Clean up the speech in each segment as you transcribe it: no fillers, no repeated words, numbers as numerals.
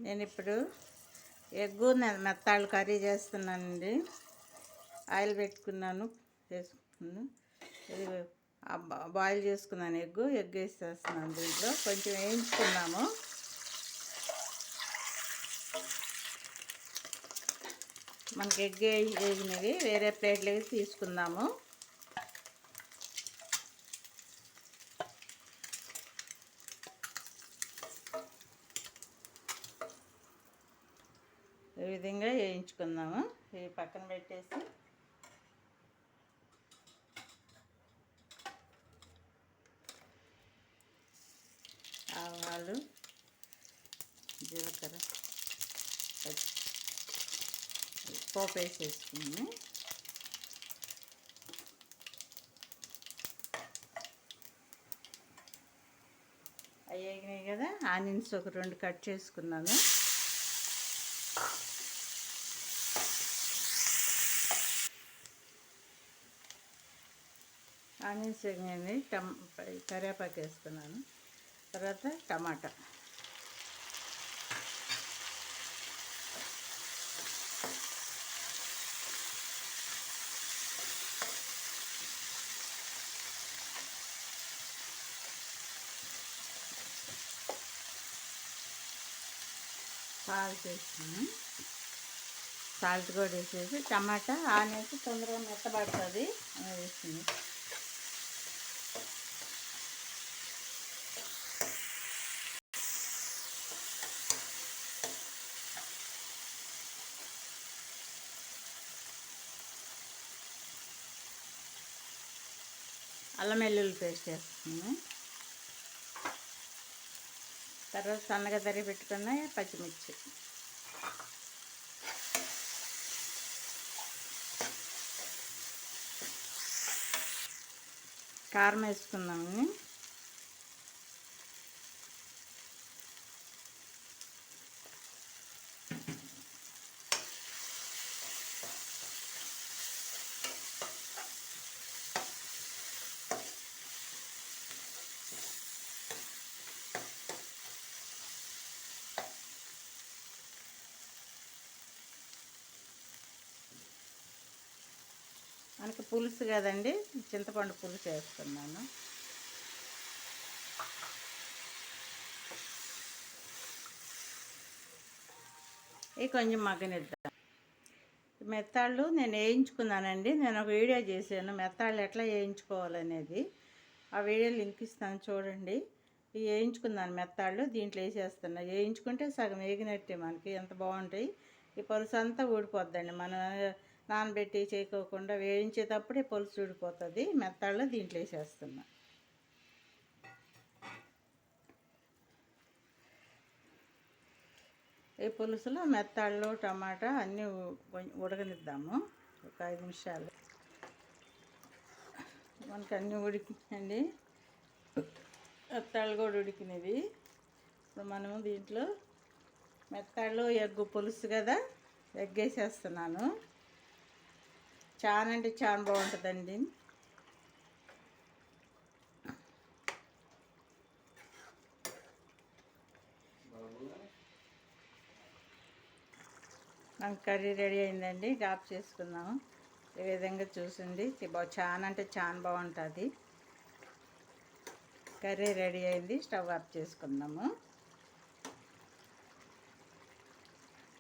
నేను ఇప్పుడు మెత్తాళ్ళు కర్రీ చేస్తున్నానండి. ఆయిల్ పెట్టుకున్నాను, వేసుకున్నాను. ఇది బాయిల్ చేసుకున్నాను. ఎగ్ వేసేస్తున్నాను. దీంట్లో కొంచెం వేయించుకున్నాము. మనకి ఎగ్ వేగినవి వేరే ప్లేట్లోకి తీసుకుందాము. ఈ విధంగా వేయించుకుందాము. ఇవి పక్కన పెట్టేసి ఆవాలు, జీలకర్ర, పోపు వేసేసుకుని అవి వేగినాయి కదా. ఆనియన్స్ ఒక 2 కట్ చేసుకున్నాను. ఆనియన్స్ వేగినాయి. కరివేపాకు వేసుకున్నాను. తర్వాత టమాటా, సాల్ట్ వేసుకుని సాల్ట్ కూడా వేసేసి టమాటా ఆనియన్స్ తొందరగా మెత్తబడుతుంది అని వేసింది. అల్లం వెల్లుల్లి పేస్ట్ వేసుకున్నాను. తర్వాత సన్నగా తరిగి పెట్టుకున్న పచ్చిమిర్చి, కారం వేసుకుందాము. మనకి పులుసు కదండి, చింతపండు పులుసు వేస్తున్నాను. ఇవి కొంచెం మగ్గనిద్దాం. మెత్తాళ్ళు నేను వేయించుకున్నానండి. నేను ఒక వీడియో చేశాను మెత్తాళ్ళు ఎట్లా వేయించుకోవాలనేది. ఆ వీడియో లింక్ ఇస్తాను, చూడండి. ఇవి వేయించుకున్నాను మెత్తాళ్ళు, దీంట్లో వేసేస్తున్నా. వేయించుకుంటే సగం వేగినట్టే, మనకి ఎంత బాగుంటాయి. ఈ పులుసు అంతా ఊడిపోద్దండి. మనం నానబెట్టి చేయకోకుండా వేయించేటప్పుడే పులుసు ఊడిపోతుంది. మెత్తాళ్ళు దీంట్లో వేసేస్తున్నా. ఈ పులుసులో మెత్తాళ్ళు, టమాటా అన్నీ ఉడకనిద్దాము ఒక 5 నిమిషాలు. మనకు అన్నీ ఉడికినాయండి. మెత్తాళ్ళు కూడా ఉడికినవి. ఇప్పుడు మనము దీంట్లో మెత్తాళ్ళు ఎగ్గు పులుసు కదా, ఎగ్ వేసేస్తున్నాను. చాలా అంటే చాలా బాగుంటుందండి. మనకు కర్రీ రెడీ అయిందండి. ఆఫ్ చేసుకుందాము. ఈ విధంగా చూసింది, చాలా అంటే చాలా బాగుంటుంది. కర్రీ రెడీ అయింది. స్టవ్ ఆఫ్ చేసుకుందాము.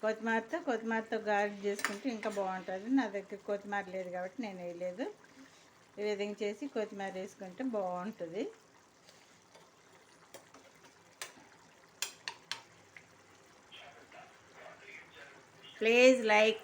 కొత్తిమీరతో గార్నిష్ చేసుకుంటే ఇంకా బాగుంటుంది. నా దగ్గర కొత్తిమీర లేదు కాబట్టి నేను వేయలేదు. ఈ విధంగా చేసి కొత్తిమీర వేసుకుంటే బాగుంటుంది. Please like,